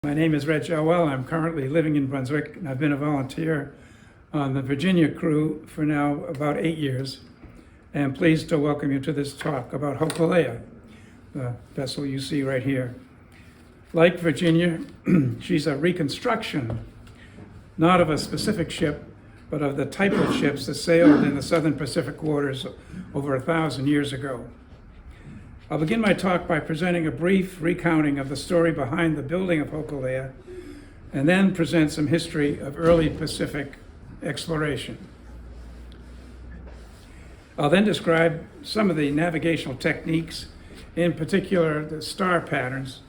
My name is Reg Elwell. I'm currently living in Brunswick, and I've been a volunteer on the Virginia crew for now about 8 years. And I'm pleased to welcome you to this talk about Hōkūle'a, the vessel you see right here. Like Virginia, she's a reconstruction, not of a specific ship, but of the type of ships that sailed in the southern Pacific waters over 1,000 years ago. I'll begin my talk by presenting a brief recounting of the story behind the building of Hōkūle'a, and then present some history of early Pacific exploration. I'll then describe some of the navigational techniques, in particular the star patterns,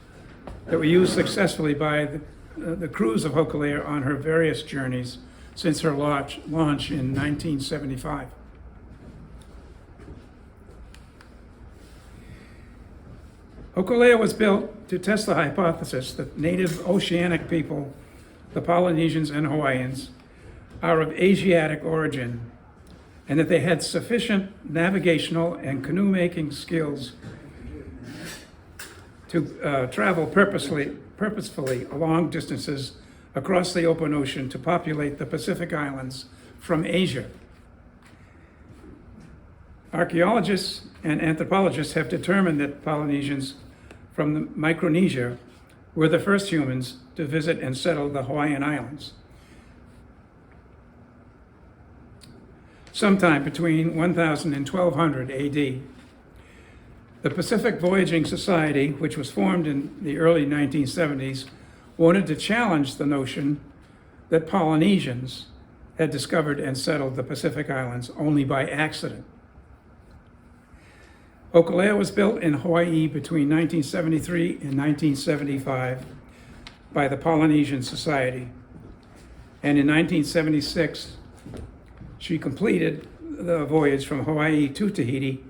that were used successfully by the crews of Hōkūle'a on her various journeys since her launch in 1975. Hōkūle'a was built to test the hypothesis that native oceanic people, the Polynesians and Hawaiians, are of Asiatic origin, and that they had sufficient navigational and canoe-making skills to travel purposefully long distances across the open ocean to populate the Pacific Islands from Asia. Archaeologists and anthropologists have determined that Polynesians from Micronesia were the first humans to visit and settle the Hawaiian Islands. Sometime between 1000 and 1200 AD. The Pacific Voyaging Society, which was formed in the early 1970s, wanted to challenge the notion that Polynesians had discovered and settled the Pacific Islands only by accident. Hōkūle'a was built in Hawaii between 1973 and 1975 by the Polynesian Society. And in 1976, she completed the voyage from Hawaii to Tahiti,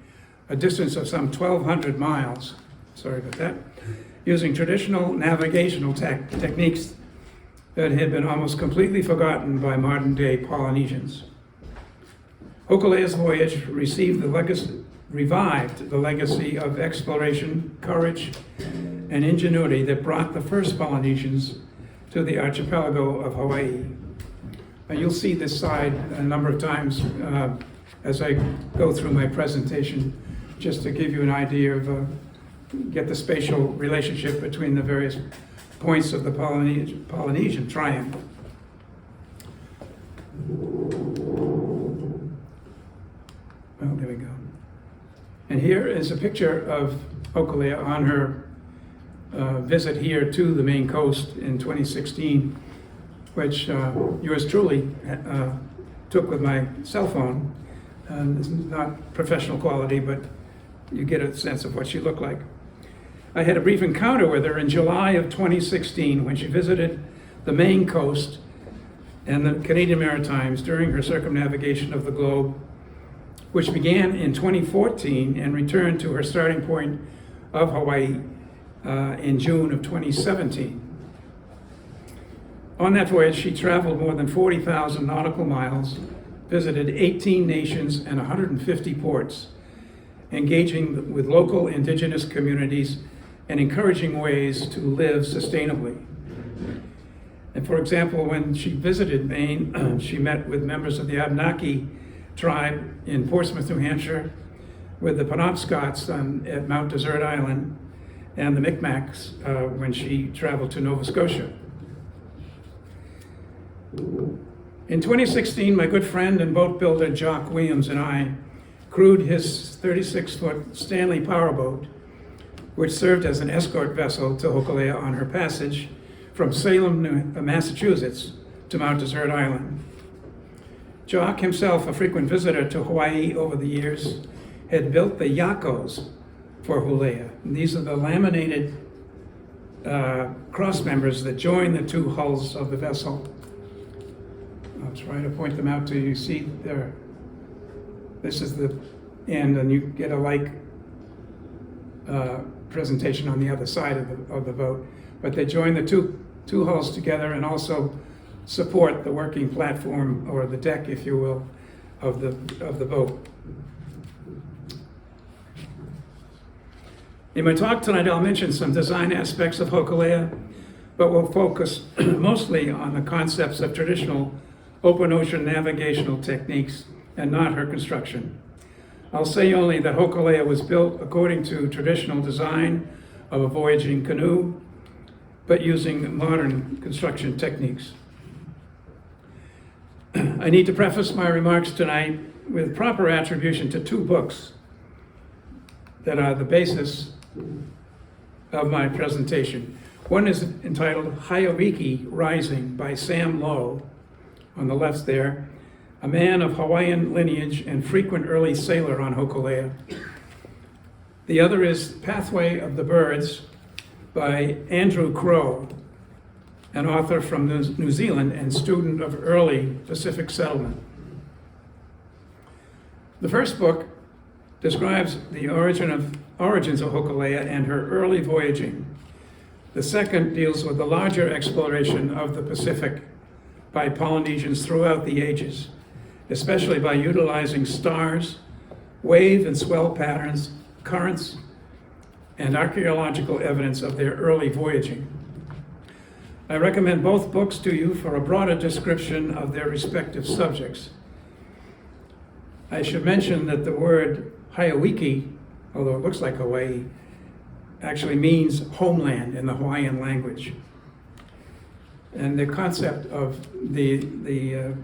a distance of some 1,200 miles, sorry about that, using traditional navigational techniques that had been almost completely forgotten by modern-day Polynesians. Hōkūle'a's voyage revived the legacy of exploration, courage, and ingenuity that brought the first Polynesians to the archipelago of Hawaii. And you'll see this slide a number of times as I go through my presentation, just to give you an idea of, get the spatial relationship between the various points of the Polynesian triangle. Oh, there we go. And here is a picture of Hōkūle'a on her visit here to the Maine coast in 2016, which yours truly took with my cell phone. This is not professional quality, but you get a sense of what she looked like. I had a brief encounter with her in July of 2016 when she visited the Maine coast and the Canadian Maritimes during her circumnavigation of the globe, which began in 2014 and returned to her starting point of Hawaii in June of 2017. On that voyage, she traveled more than 40,000 nautical miles, visited 18 nations and 150 ports, engaging with local indigenous communities and encouraging ways to live sustainably. And for example, when she visited Maine, she met with members of the Abenaki tribe in Portsmouth, New Hampshire, with the Penobscots at Mount Desert Island, and the Micmacs when she traveled to Nova Scotia. In 2016, my good friend and boat builder Jock Williams and I crewed his 36-foot Stanley powerboat, which served as an escort vessel to Hōkūle'a on her passage from Salem, Massachusetts to Mount Desert Island. Jock, himself a frequent visitor to Hawaii over the years, had built the yakos for Hōkūle'a. These are the laminated cross members that join the two hulls of the vessel. I'll try to point them out to you. See there. This is the end, and you get a like presentation on the other side of the boat. But they join the two hulls together and also support the working platform, or the deck, if you will, of the boat. In my talk tonight, I'll mention some design aspects of Hōkūle'a, but will focus mostly on the concepts of traditional open ocean navigational techniques and not her construction. I'll say only that Hokule'a was built according to traditional design of a voyaging canoe, but using modern construction techniques. I need to preface my remarks tonight with proper attribution to two books that are the basis of my presentation. One is entitled Hayaiki Rising by Sam Lowe, on the left there, a man of Hawaiian lineage and frequent early sailor on Hokule'a. The other is Pathway of the Birds by Andrew Crow, an author from New Zealand and student of early Pacific settlement. The first book describes the origins of Hokule'a and her early voyaging. The second deals with the larger exploration of the Pacific by Polynesians throughout the ages, especially by utilizing stars, wave and swell patterns, currents, and archaeological evidence of their early voyaging. I recommend both books to you for a broader description of their respective subjects. I should mention that the word Hayaiki, although it looks like Hawaii, actually means homeland in the Hawaiian language. And the concept of their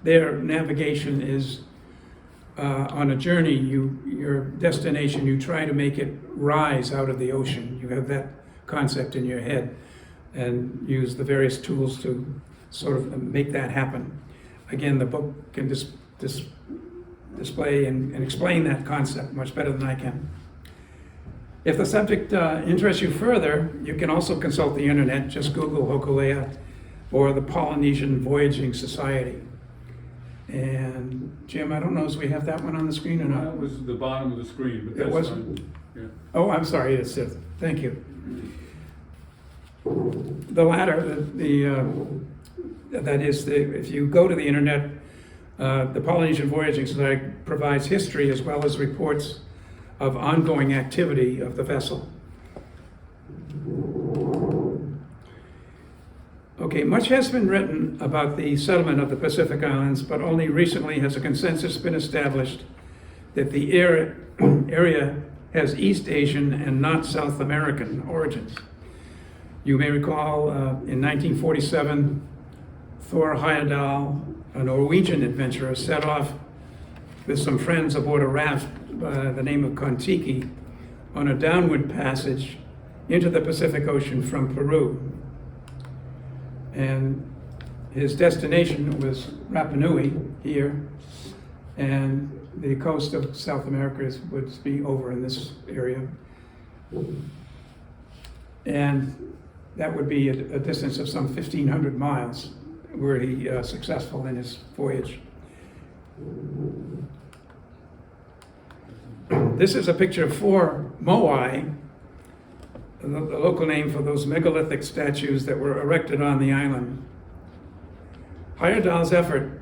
navigation is on a journey, your destination, you try to make it rise out of the ocean. You have that concept in your head and use the various tools to sort of make that happen. Again, the book can display and explain that concept much better than I can. If the subject interests you further, you can also consult the internet. Just Google Hokule'a or the Polynesian Voyaging Society. And Jim, I don't know if we have that one on the screen or not. That was the bottom of the screen, but that's It was? fine. Yeah. Oh, I'm sorry, it's it. Thank you. The latter, that is, if you go to the internet, the Polynesian Voyaging Society provides history as well as reports of ongoing activity of the vessel. Okay, much has been written about the settlement of the Pacific Islands, but only recently has a consensus been established that the area has East Asian and not South American origins. You may recall in 1947, Thor Heyerdahl, a Norwegian adventurer, set off with some friends aboard a raft by the name of Kontiki on a downward passage into the Pacific Ocean from Peru. And his destination was Rapa Nui here, and the coast of South America would be over in this area. And that would be a distance of some 1,500 miles were he successful in his voyage. This is a picture of 4 moai, the local name for those megalithic statues that were erected on the island. Heyerdahl's effort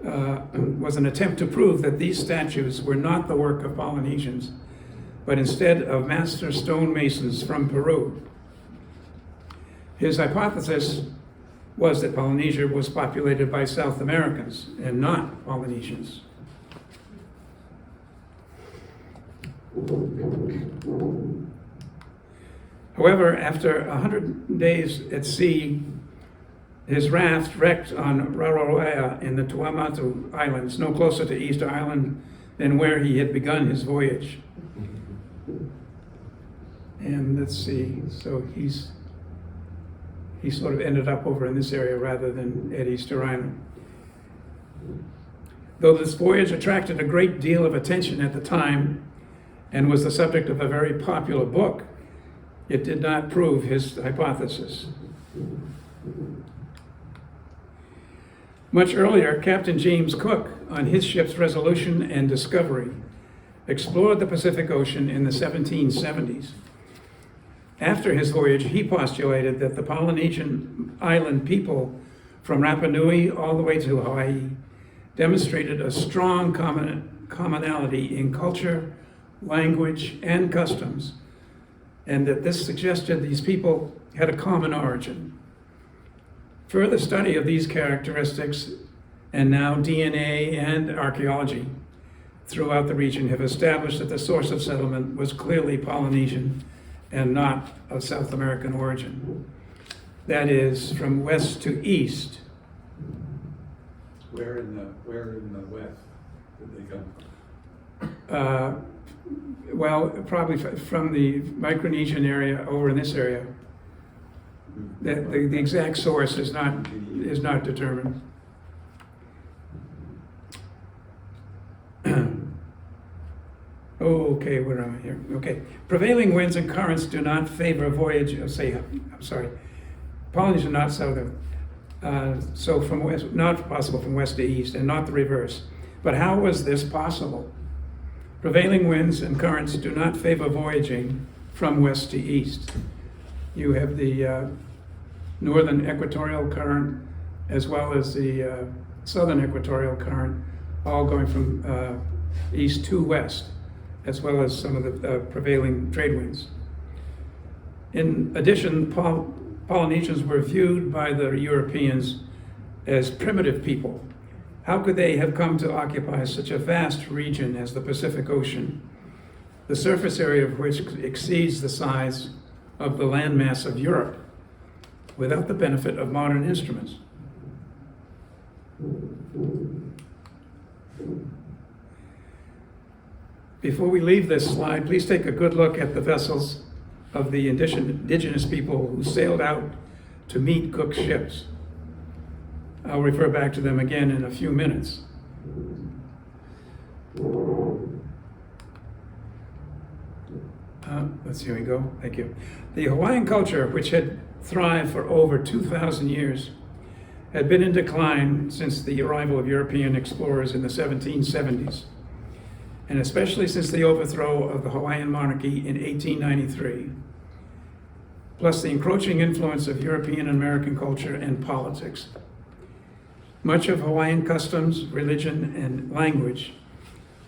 was an attempt to prove that these statues were not the work of Polynesians, but instead of master stonemasons from Peru. His hypothesis was that Polynesia was populated by South Americans and not Polynesians. However, after 100 days at sea, his raft wrecked on Rauroa in the Tuamotu Islands, no closer to Easter Island than where he had begun his voyage. And let's see, so he sort of ended up over in this area rather than at Easter Island. Though this voyage attracted a great deal of attention at the time and was the subject of a very popular book, it did not prove his hypothesis. Much earlier, Captain James Cook, on his ships Resolution and Discovery, explored the Pacific Ocean in the 1770s. After his voyage, he postulated that the Polynesian island people from Rapa Nui all the way to Hawaii demonstrated a strong commonality in culture, language, and customs and that this suggested these people had a common origin. Further study of these characteristics, and now DNA and archaeology throughout the region, have established that the source of settlement was clearly Polynesian and not of South American origin. That is, from west to east. Where in the west did they come from? Well, probably from the Micronesian area over in this area. The exact source is not determined. Okay, where am I here? Okay. Prevailing winds and currents do not favor a voyage of, Polynesian, not southern. So from west, not possible from west to east, and not the reverse. But how was this possible? Prevailing winds and currents do not favor voyaging from west to east. You have the northern equatorial current as well as the southern equatorial current, all going from east to west, as well as some of the prevailing trade winds. In addition, Polynesians were viewed by the Europeans as primitive people. How could they have come to occupy such a vast region as the Pacific Ocean, the surface area of which exceeds the size of the landmass of Europe, without the benefit of modern instruments? Before we leave this slide, please take a good look at the vessels of the indigenous people who sailed out to meet Cook's ships. I'll refer back to them again in a few minutes. Here we go. Thank you. The Hawaiian culture, which had thrived for over 2,000 years, had been in decline since the arrival of European explorers in the 1770s, and especially since the overthrow of the Hawaiian monarchy in 1893, plus the encroaching influence of European and American culture and politics. Much of Hawaiian customs, religion, and language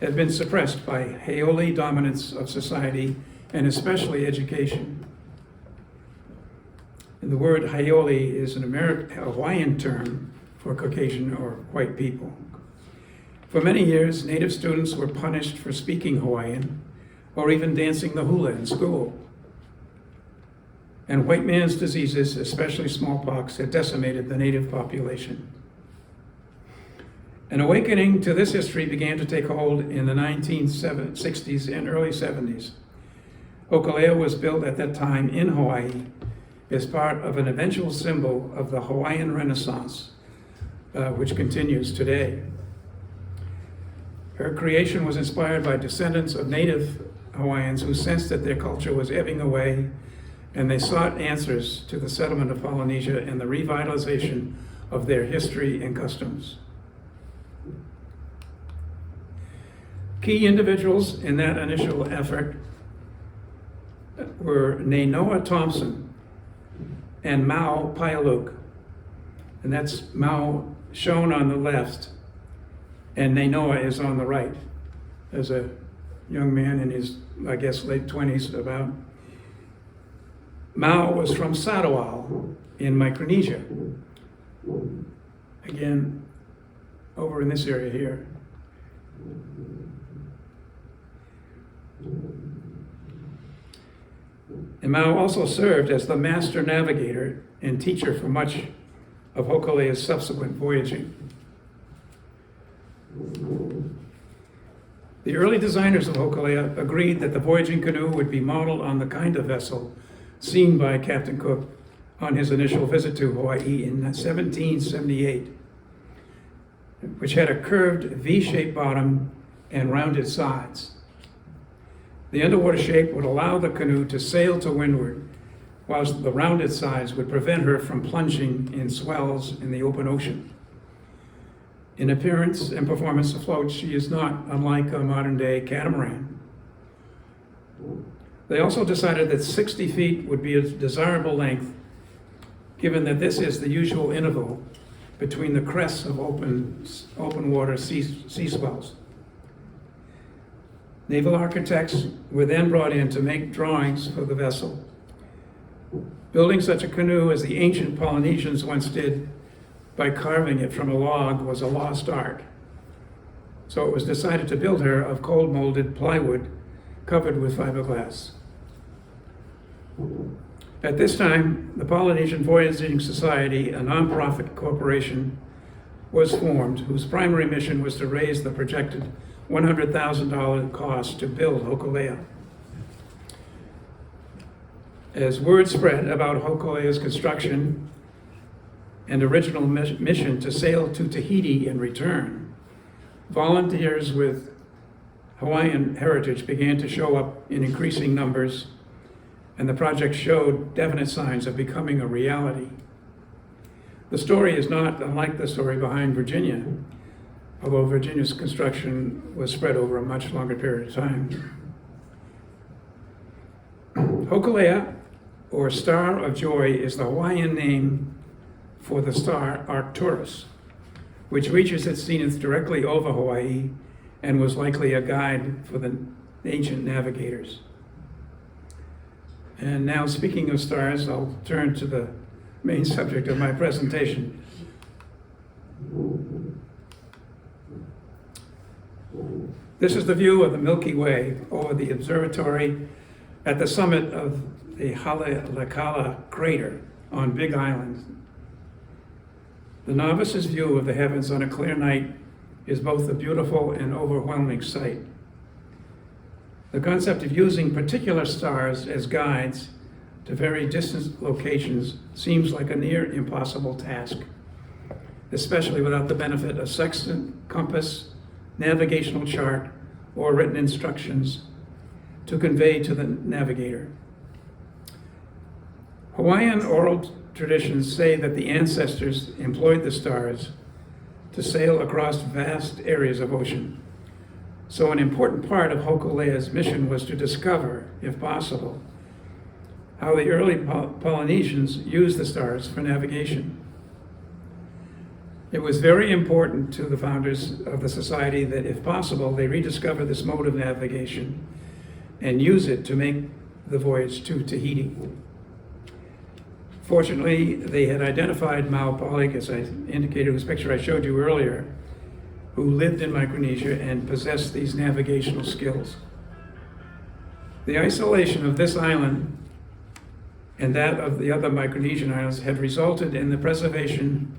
had been suppressed by Heioli dominance of society, and especially education. And the word Heioli is an Hawaiian term for Caucasian or white people. For many years, native students were punished for speaking Hawaiian or even dancing the hula in school. And white man's diseases, especially smallpox, had decimated the native population. An awakening to this history began to take hold in the 1960s and early 70s. Hokule'a was built at that time in Hawaii as part of an eventual symbol of the Hawaiian Renaissance, which continues today. Her creation was inspired by descendants of native Hawaiians who sensed that their culture was ebbing away, and they sought answers to the settlement of Polynesia and the revitalization of their history and customs. Key individuals in that initial effort were Nainoa Thompson and Mau Paialuk. And that's Mau shown on the left, and Nainoa is on the right. There's a young man in his, I guess, late 20s about. Mau was from Sadawal in Micronesia. Again, over in this area here. And Mau also served as the master navigator and teacher for much of Hokule'a's subsequent voyaging. The early designers of Hokule'a agreed that the voyaging canoe would be modeled on the kind of vessel seen by Captain Cook on his initial visit to Hawaii in 1778, which had a curved V-shaped bottom and rounded sides. The underwater shape would allow the canoe to sail to windward, whilst the rounded sides would prevent her from plunging in swells in the open ocean. In appearance and performance afloat, she is not unlike a modern-day catamaran. They also decided that 60 feet would be a desirable length, given that this is the usual interval between the crests of open water sea swells. Naval architects were then brought in to make drawings for the vessel. Building such a canoe as the ancient Polynesians once did by carving it from a log was a lost art. So it was decided to build her of cold molded plywood covered with fiberglass. At this time, the Polynesian Voyaging Society, a nonprofit corporation, was formed, whose primary mission was to raise the projected $100,000 cost to build Hōkūle'a. As word spread about Hokule'a's construction and original mission to sail to Tahiti and return, volunteers with Hawaiian heritage began to show up in increasing numbers, and the project showed definite signs of becoming a reality. The story is not unlike the story behind Virginia, although Virginia's construction was spread over a much longer period of time. Hokule'a, or Star of Joy, is the Hawaiian name for the star Arcturus, which reaches its zenith directly over Hawaii and was likely a guide for the ancient navigators. And now, speaking of stars, I'll turn to the main subject of my presentation. This is the view of the Milky Way over the observatory at the summit of the Hōkūle'a crater on Big Island. The novice's view of the heavens on a clear night is both a beautiful and overwhelming sight. The concept of using particular stars as guides to very distant locations seems like a near impossible task, especially without the benefit of sextant, compass, navigational chart, or written instructions to convey to the navigator. Hawaiian oral traditions say that the ancestors employed the stars to sail across vast areas of ocean. So an important part of Hokule'a's mission was to discover, if possible, how the early Polynesians used the stars for navigation. It was very important to the founders of the society that, if possible, they rediscover this mode of navigation and use it to make the voyage to Tahiti. Fortunately, they had identified Maupoli, as I indicated, whose picture I showed you earlier, who lived in Micronesia and possessed these navigational skills. The isolation of this island and that of the other Micronesian islands had resulted in the preservation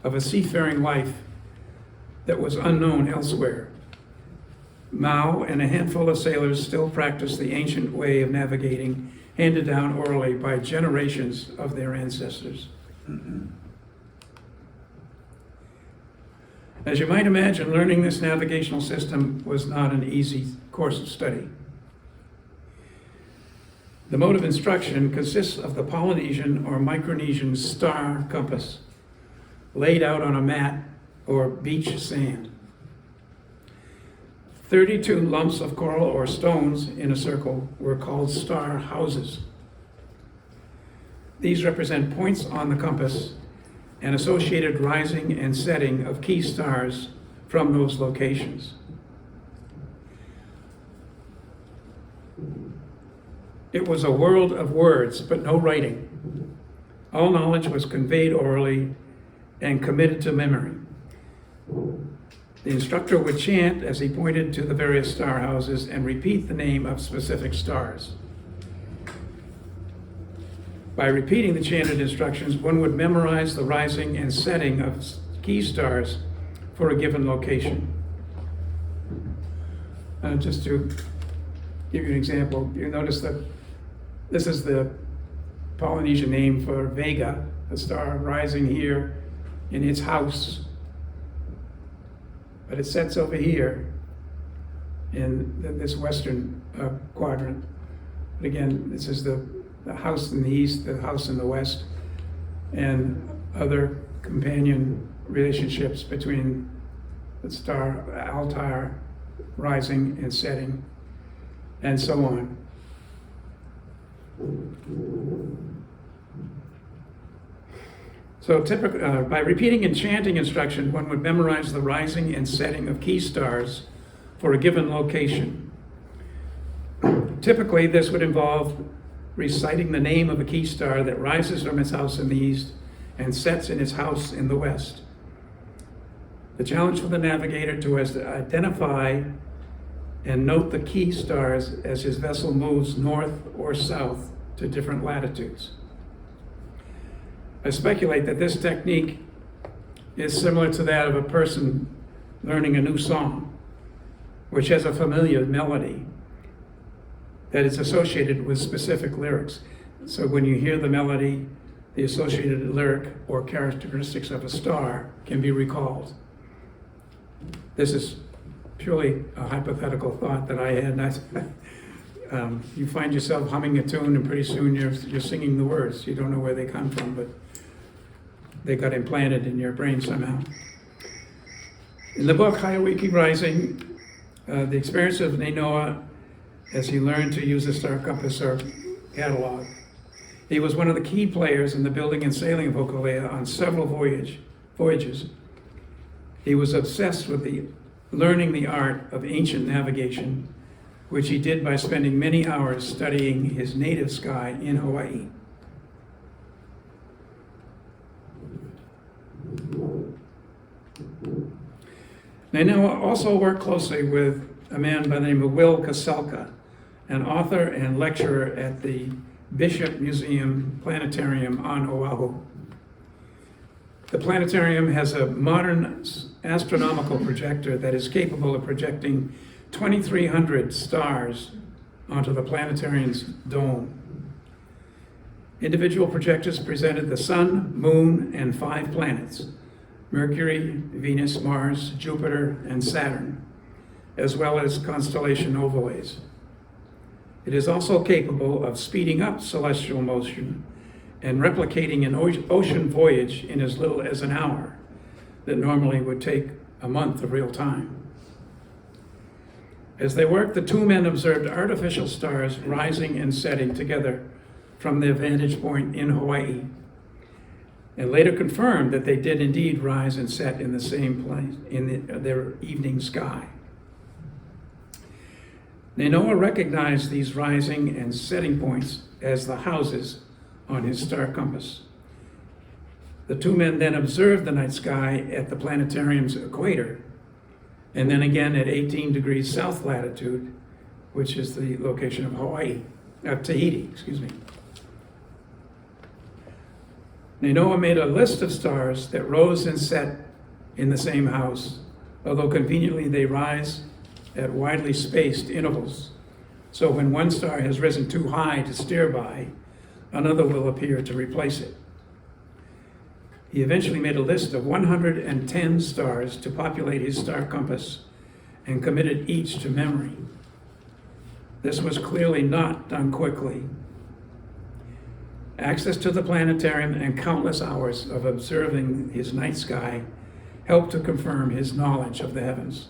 of a seafaring life that was unknown elsewhere. Mao and a handful of sailors still practice the ancient way of navigating handed down orally by generations of their ancestors. As you might imagine, learning this navigational system was not an easy course of study. The mode of instruction consists of the Polynesian or Micronesian star compass, laid out on a mat or beach sand. 32 lumps of coral or stones in a circle were called star houses. These represent points on the compass and associated rising and setting of key stars from those locations. It was a world of words, but no writing. All knowledge was conveyed orally and committed to memory. The instructor would chant as he pointed to the various star houses and repeat the name of specific stars. By repeating the chanted instructions, one would memorize the rising and setting of key stars for a given location. Just to give you an example, you notice that this is the Polynesian name for Vega, a star rising here in its house. But it sets over here in this western quadrant. But again, this is the house in the east, the house in the west, and other companion relationships between the star Altair rising and setting, and so on. So by repeating and chanting instruction, one would memorize the rising and setting of key stars for a given location. Typically, this would involve reciting the name of a key star that rises from its house in the east and sets in its house in the west. The challenge for the navigator was to identify and note the key stars as his vessel moves north or south to different latitudes. I speculate that this technique is similar to that of a person learning a new song, which has a familiar melody that is associated with specific lyrics. So when you hear the melody, the associated lyric or characteristics of a star can be recalled. This is purely a hypothetical thought that I had. You find yourself humming a tune, and pretty soon you're singing the words. You don't know where they come from, but they got implanted in your brain somehow. In the book, Hawaii Rising, the experience of Nainoa as he learned to use the star compass are cataloged. He was one of the key players in the building and sailing of Hokule'a on several voyages. He was obsessed with learning the art of ancient navigation, which he did by spending many hours studying his native sky in Hawaii. Nainoa also worked closely with a man by the name of Will Kaselka, an author and lecturer at the Bishop Museum Planetarium on Oahu. The planetarium has a modern astronomical projector that is capable of projecting 2,300 stars onto the planetarium's dome. Individual projectors presented the sun, moon, and 5 planets: Mercury, Venus, Mars, Jupiter, and Saturn, as well as constellation overlays. It is also capable of speeding up celestial motion and replicating an ocean voyage in as little as an hour that normally would take a month of real time. As they worked, the two men observed artificial stars rising and setting together from their vantage point in Hawaii, and later confirmed that they did indeed rise and set in the same place in their evening sky. Nainoa recognized these rising and setting points as the houses on his star compass. The two men then observed the night sky at the planetarium's equator, and then again at 18 degrees south latitude, which is the location of Tahiti. Nainoa made a list of stars that rose and set in the same house, although conveniently they rise at widely spaced intervals. So when one star has risen too high to steer by, another will appear to replace it. He eventually made a list of 110 stars to populate his star compass and committed each to memory. This was clearly not done quickly. Access to the planetarium and countless hours of observing his night sky helped to confirm his knowledge of the heavens.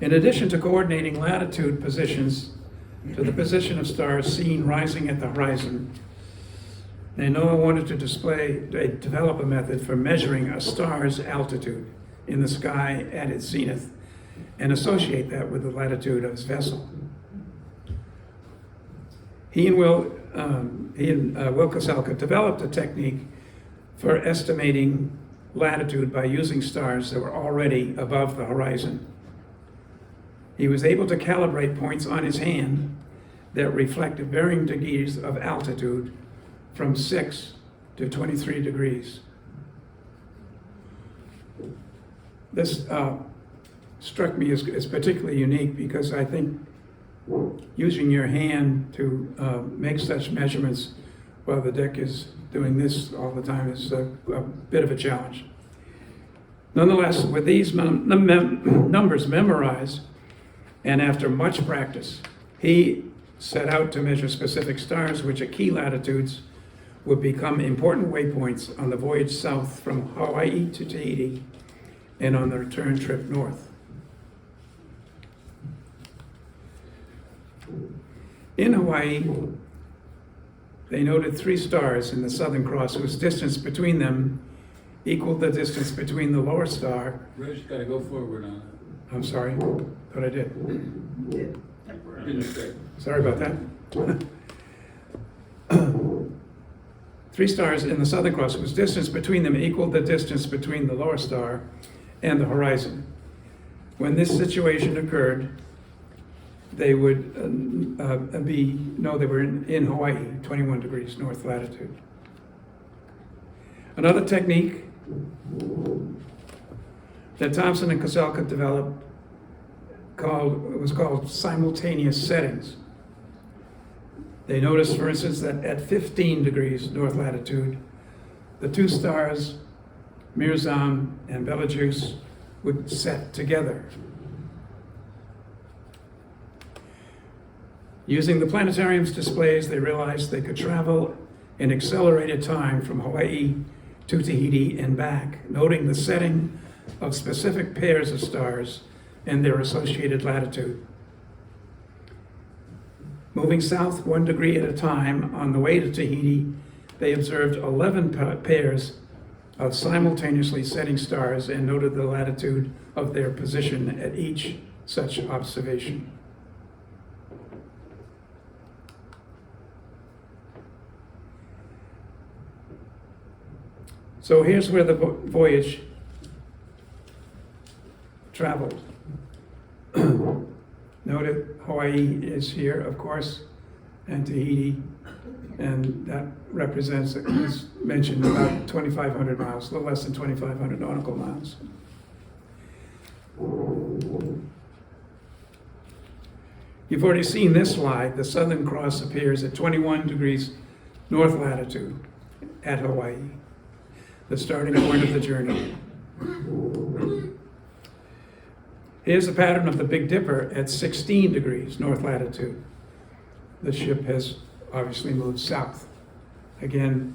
In addition to coordinating latitude positions to the position of stars seen rising at the horizon, Nainoa wanted to develop a method for measuring a star's altitude in the sky at its zenith and associate that with the latitude of his vessel. He and Will Kaselka developed a technique for estimating latitude by using stars that were already above the horizon. He was able to calibrate points on his hand that reflected varying degrees of altitude from 6 to 23 degrees. This struck me as particularly unique because I think using your hand to make such measurements while the deck is doing this all the time is a bit of a challenge. Nonetheless, with these numbers memorized, and after much practice, he set out to measure specific stars which at key latitudes would become important waypoints on the voyage south from Hawaii to Tahiti and on the return trip north. In Hawaii, they noted 3 stars in the Southern Cross whose distance between them equaled the distance between the lower star. Reg, gotta go forward on I'm sorry, but I did. Didn't say. Sorry about that. 3 stars in the Southern Cross whose distance between them equaled the distance between the lower star and the horizon. When this situation occurred, they would they were in Hawaii, 21 degrees north latitude. Another technique that Thompson and Koselka developed was called simultaneous settings. They noticed, for instance, that at 15 degrees north latitude, the 2 stars, Mirzam and Betelgeuse, would set together. Using the planetarium's displays, they realized they could travel in accelerated time from Hawaii to Tahiti and back, noting the setting of specific pairs of stars and their associated latitude. Moving south 1 degree at a time on the way to Tahiti, they observed 11 pairs of simultaneously setting stars and noted the latitude of their position at each such observation. So here's where the voyage traveled. Noted Hawaii is here, of course, and Tahiti, and that represents, as mentioned, about 2,500 miles, a little less than 2,500 nautical miles. You've already seen this slide. The Southern Cross appears at 21 degrees north latitude at Hawaii, the starting point of the journey. Here's the pattern of the Big Dipper at 16 degrees north latitude. The ship has obviously moved south. Again,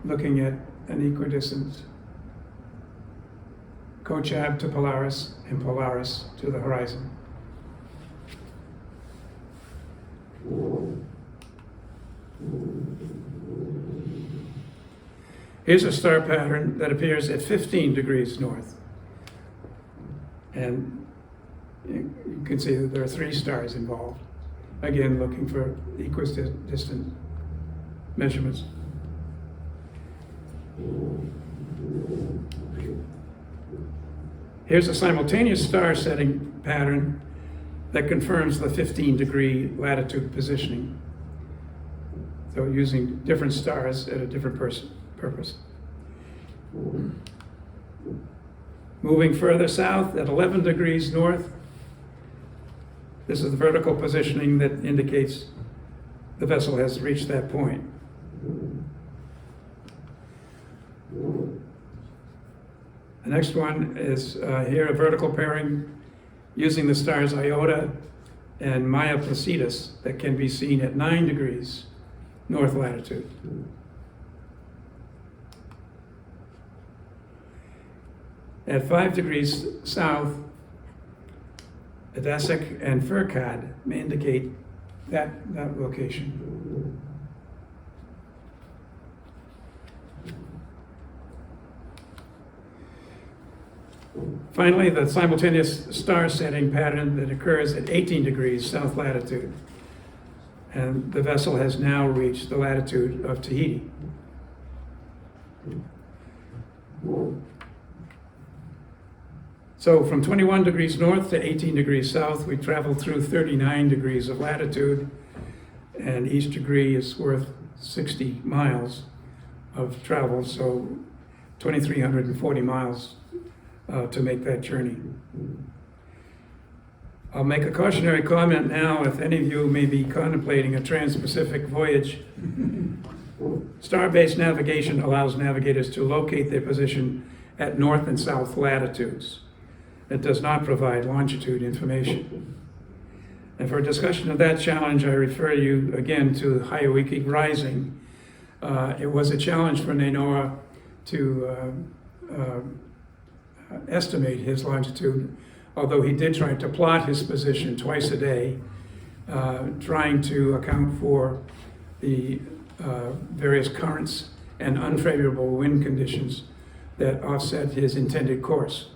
looking at an equidistant Kochab to Polaris and Polaris to the horizon. Here's a star pattern that appears at 15 degrees north. And you can see that there are 3 stars involved. Again, looking for equidistant measurements. Here's a simultaneous star setting pattern that confirms the 15-degree latitude positioning. So using different stars at a different purpose. Moving further south at 11 degrees north, this is the vertical positioning that indicates the vessel has reached that point. The next one is here, a vertical pairing using the stars Iota and Maya Placidus that can be seen at 9 degrees north latitude. At 5 degrees south, Adasic and Furcad may indicate that location. Finally, the simultaneous star setting pattern that occurs at 18 degrees south latitude. And the vessel has now reached the latitude of Tahiti. So from 21 degrees north to 18 degrees south, we traveled through 39 degrees of latitude, and each degree is worth 60 miles of travel, so 2,340 miles to make that journey. I'll make a cautionary comment now. If any of you may be contemplating a trans-Pacific voyage, star-based navigation allows navigators to locate their position at north and south latitudes. It does not provide longitude information. And for a discussion of that challenge, I refer you again to Hawaii Rising. It was a challenge for Nainoa to estimate his longitude, although he did try to plot his position twice a day, trying to account for the various currents and unfavorable wind conditions that offset his intended course,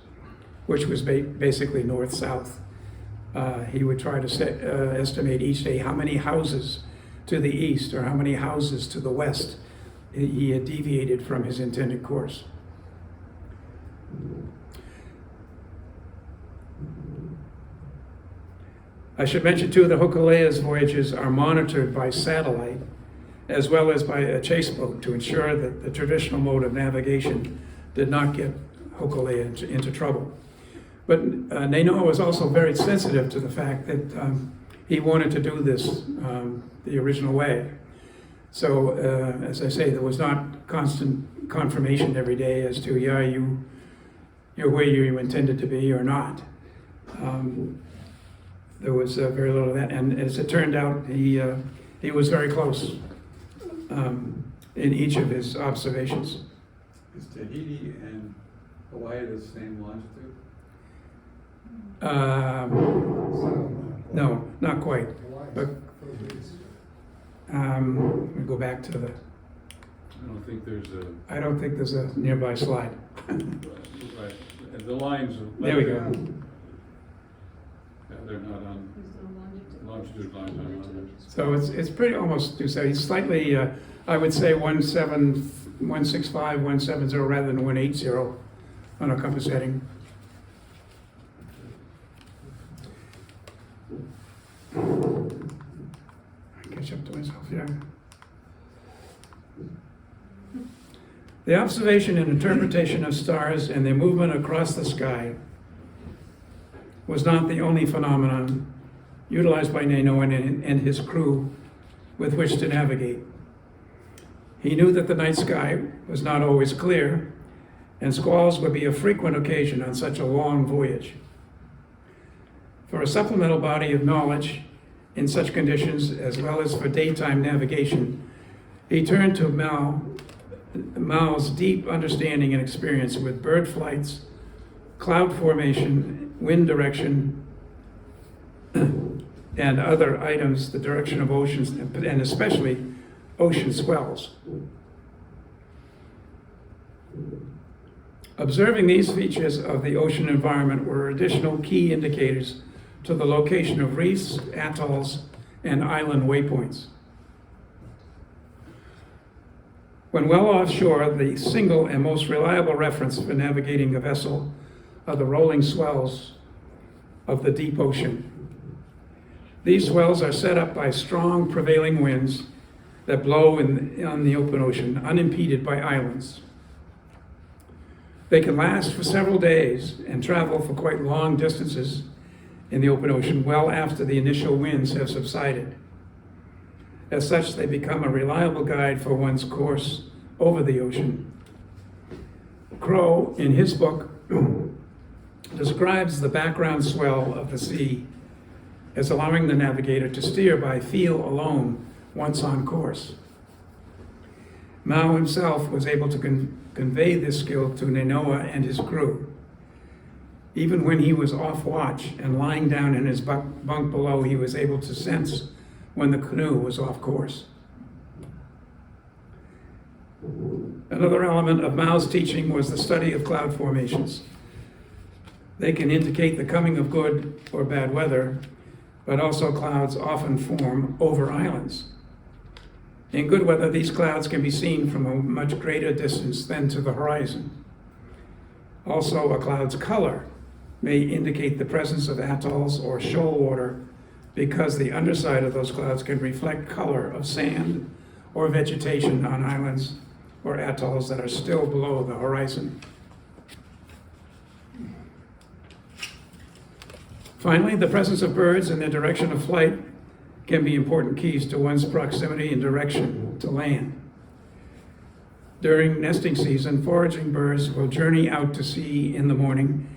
which was basically north-south. He would try to estimate each day how many houses to the east or how many houses to the west he had deviated from his intended course. I should mention too that Hokule'a's voyages are monitored by satellite as well as by a chase boat to ensure that the traditional mode of navigation did not get Hokule'a into trouble. But Nainoa was also very sensitive to the fact that he wanted to do this the original way. So, as I say, there was not constant confirmation every day as to, yeah, you're where you intended to be or not. There was very little of that, and as it turned out, he was very close in each of his observations. Is Tahiti and Hawaii the same longitude? No, not quite. But we go back to the. I don't think there's a nearby slide. Right. The lines. There we go. Yeah, they're not on longitude lines on longitude. So it's pretty almost to say it's slightly. I would say 165, 170 rather than 180 on a compass heading. Catch up to myself here. The observation and interpretation of stars and their movement across the sky was not the only phenomenon utilized by Nainoa and his crew with which to navigate. He knew that the night sky was not always clear, and squalls would be a frequent occasion on such a long voyage. For a supplemental body of knowledge in such conditions, as well as for daytime navigation, he turned to Mao's deep understanding and experience with bird flights, cloud formation, wind direction, and other items, the direction of oceans, and especially ocean swells. Observing these features of the ocean environment were additional key indicators to the location of reefs, atolls, and island waypoints. When well offshore, the single and most reliable reference for navigating a vessel are the rolling swells of the deep ocean. These swells are set up by strong prevailing winds that blow on the open ocean, unimpeded by islands. They can last for several days and travel for quite long distances in the open ocean well after the initial winds have subsided. As such, they become a reliable guide for one's course over the ocean. Crow, in his book, describes the background swell of the sea as allowing the navigator to steer by feel alone once on course. Mao himself was able to convey this skill to Nainoa and his crew. Even when he was off watch and lying down in his bunk below, he was able to sense when the canoe was off course. Another element of Mao's teaching was the study of cloud formations. They can indicate the coming of good or bad weather, but also clouds often form over islands. In good weather, these clouds can be seen from a much greater distance than to the horizon. Also, a cloud's color may indicate the presence of atolls or shoal water because the underside of those clouds can reflect color of sand or vegetation on islands or atolls that are still below the horizon. Finally, the presence of birds and their direction of flight can be important keys to one's proximity and direction to land. During nesting season, foraging birds will journey out to sea in the morning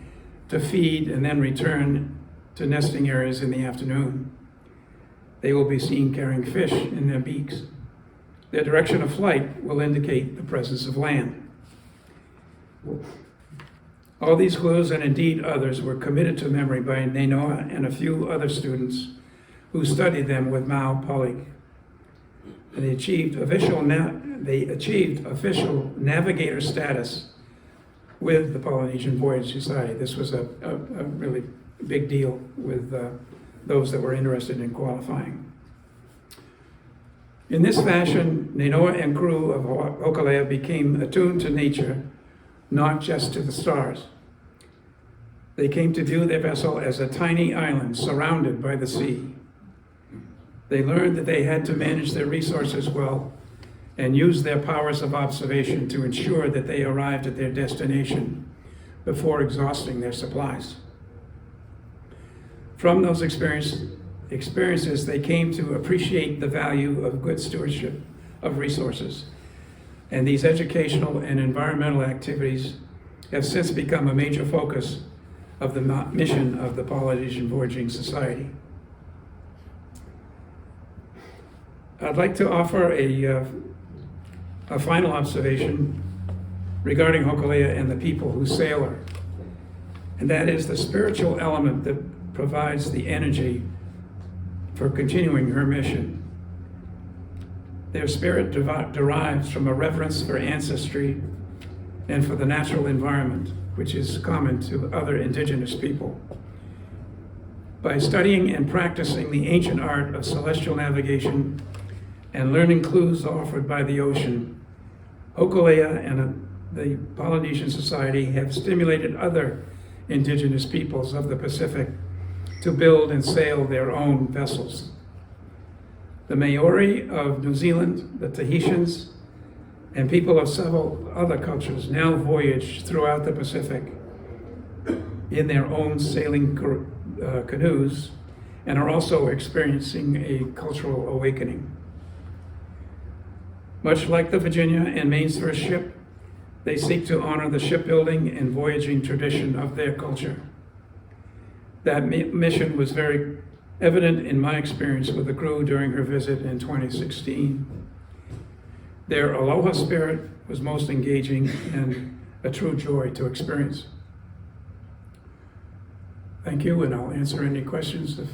to feed and then return to nesting areas in the afternoon. They will be seen carrying fish in their beaks. Their direction of flight will indicate the presence of land. All these clues, and indeed others, were committed to memory by Nainoa and a few other students who studied them with Mao Polig. They achieved official navigator status with the Polynesian Voyage Society. This was a really big deal with those that were interested in qualifying. In this fashion, Nainoa and crew of Hōkūle'a became attuned to nature, not just to the stars. They came to view their vessel as a tiny island surrounded by the sea. They learned that they had to manage their resources well and use their powers of observation to ensure that they arrived at their destination before exhausting their supplies. From those experiences, they came to appreciate the value of good stewardship of resources. And these educational and environmental activities have since become a major focus of the mission of the Polynesian Voyaging Society. I'd like to offer a final observation regarding Hokule'a and the people who sail her. And that is the spiritual element that provides the energy for continuing her mission. Their spirit derives from a reverence for ancestry and for the natural environment, which is common to other indigenous people. By studying and practicing the ancient art of celestial navigation and learning clues offered by the ocean, Hokule'a and the Polynesian Society have stimulated other indigenous peoples of the Pacific to build and sail their own vessels. The Maori of New Zealand, the Tahitians, and people of several other cultures now voyage throughout the Pacific in their own sailing canoes and are also experiencing a cultural awakening. Much like the Virginia and Maine's first ship, they seek to honor the shipbuilding and voyaging tradition of their culture. That mission was very evident in my experience with the crew during her visit in 2016. Their aloha spirit was most engaging and a true joy to experience. Thank you, and I'll answer any questions if